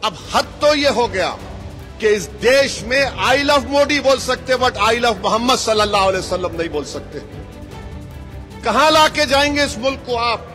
अब हद तो ये हो गया कि इस देश में आई लव मोदी बोल सकते बट आई लव मोहम्मद सल्लल्लाहु अलैहि वसल्लम नहीं बोल सकते। कहां लाके जाएंगे इस मुल्क को आप?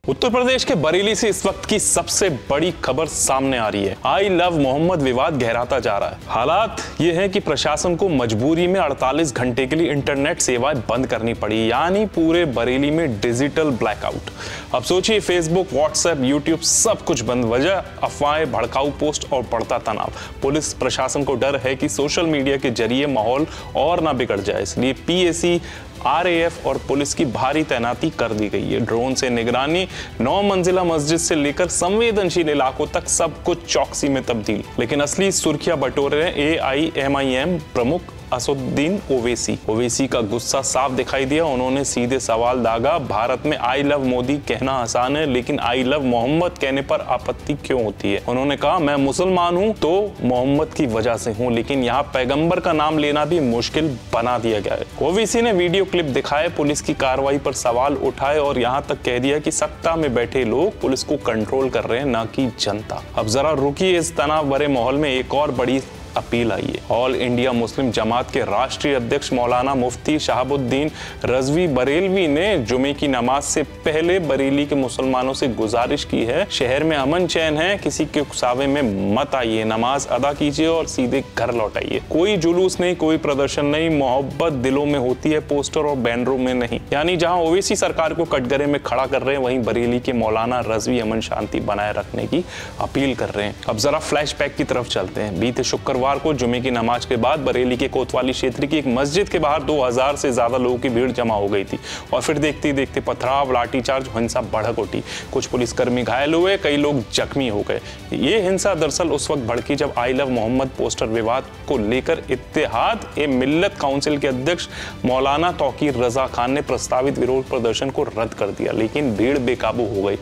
उत्तर प्रदेश के बरेली से इस वक्त की सबसे बड़ी खबर सामने आ रही है। आई लव मोहम्मद विवाद गहराता जा रहा है। हालात ये है कि प्रशासन को मजबूरी में 48 घंटे के लिए इंटरनेट सेवाएं बंद करनी पड़ी, यानी पूरे बरेली में डिजिटल ब्लैकआउट। अब सोचिए, फेसबुक, व्हाट्सएप, यूट्यूब सब कुछ बंद। वजह अफवाहें, भड़काऊ पोस्ट और बढ़ता तनाव। पुलिस प्रशासन को डर है कि सोशल मीडिया के जरिए माहौल और ना बिगड़ जाए, इसलिए पीएसी, आरएएफ और पुलिस की भारी तैनाती कर दी गई है। ड्रोन से निगरानी, 9 मंजिला मस्जिद से लेकर संवेदनशील इलाकों तक सब कुछ चौकसी में तब्दील। लेकिन असली सुर्खियां बटोरे हैं एआईएमआईएम प्रमुख असदुद्दीन ओवैसी का गुस्सा साफ दिखाई दिया। उन्होंने सीधे सवाल दागा, भारत में आई लव मोदी कहना आसान है, लेकिन आई लव मोहम्मद कहने पर आपत्ति क्यों होती है? उन्होंने कहा, मैं मुसलमान हूं तो मोहम्मद की वजह से हूं, लेकिन यहाँ पैगंबर का नाम लेना भी मुश्किल बना दिया गया है। ओवैसी ने वीडियो क्लिप दिखाए, पुलिस की कार्रवाई पर सवाल उठाए और यहाँ तक कह दिया कि सत्ता में बैठे लोग पुलिस को कंट्रोल कर रहे हैं, न कि जनता। अब जरा रुकिए, इस तनाव भरे माहौल में एक और बड़ी अपील आई है। ऑल इंडिया मुस्लिम जमात के राष्ट्रीय अध्यक्ष मौलाना मुफ्ती शहाबुद्दीन रजवी बरेलवी ने जुमे की नमाज से पहले बरेली के मुसलमानों से गुजारिश की है, शहर में अमन चैन है, किसी के उकसावे में मत आइए, नमाज अदा कीजिए और सीधे घर लौट आइए। कोई जुलूस नहीं, कोई प्रदर्शन नहीं, मोहब्बत दिलों में होती है, पोस्टर और बैनरों में नहीं। यानी जहां ओवैसी सरकार को कटघरे में खड़ा कर रहे हैं, वहीं बरेली के मौलाना रजवी अमन शांति बनाए रखने की अपील कर रहे हैं। अब जरा फ्लैशबैक की तरफ चलते हैं। बीते शुक्रवार को जुमे की नमाज के बाद बरेली के कोतवाली क्षेत्र की एक मस्जिद के बाहर 2000 से ज्यादा लोगों की भीड़ जमा हो गई थी और फिर देखते ही देखते पथराव, लाठीचार्ज, हिंसा भड़क उठी। कुछ पुलिसकर्मी घायल हुए, कई लोग जख्मी हो गए। ये हिंसा दरअसल उस वक्त भड़की जब आई लव मोहम्मद पोस्टर विवाद को लेकर इत्तेहाद ए मिल्लत काउंसिल के अध्यक्ष मौलाना तौकीर रजा खान ने प्रस्तावित विरोध प्रदर्शन को रद्द कर दिया, लेकिन भीड़ बेकाबू हो गई।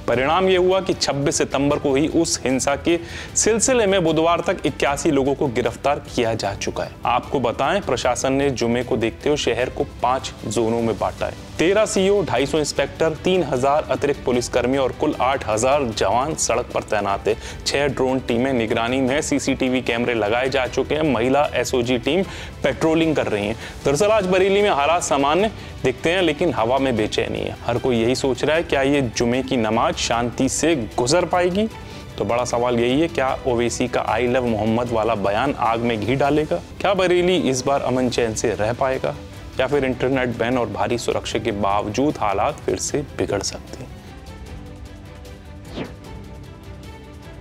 परिणाम यह हुआ कि 26 सितंबर को ही उस हिंसा के सिलसिले में बुधवार तक 81 लोगों को गिरफ्तार किया जा चुका है। आपको बताएं, प्रशासन ने जुमे को देखते हुए शहर को 5 जोनों में बांटा है। 13 सीओ, 250 इंस्पेक्टर, 3000 अतिरिक्त पुलिसकर्मी और कुल 8000 जवान सड़क पर तैनात है। 6 ड्रोन टीमें निगरानी में, सीसीटीवी कैमरे लगाए जा चुके हैं, महिला एसओजी टीम पेट्रोलिंग कर रही है। दरअसल आज बरेली में हालात सामान्य दिखते हैं, लेकिन हवा में बेचैनी है। हर कोई यही सोच रहा है, क्या ये जुमे की नमाज शांति से गुजर पाएगी? तो बड़ा सवाल यही है, क्या ओवैसी का आई लव मोहम्मद वाला बयान आग में घी डालेगा? क्या बरेली इस बार अमन चैन से रह पाएगा, या फिर इंटरनेट बैन और भारी सुरक्षा के बावजूद हालात फिर से बिगड़ सकते हैं?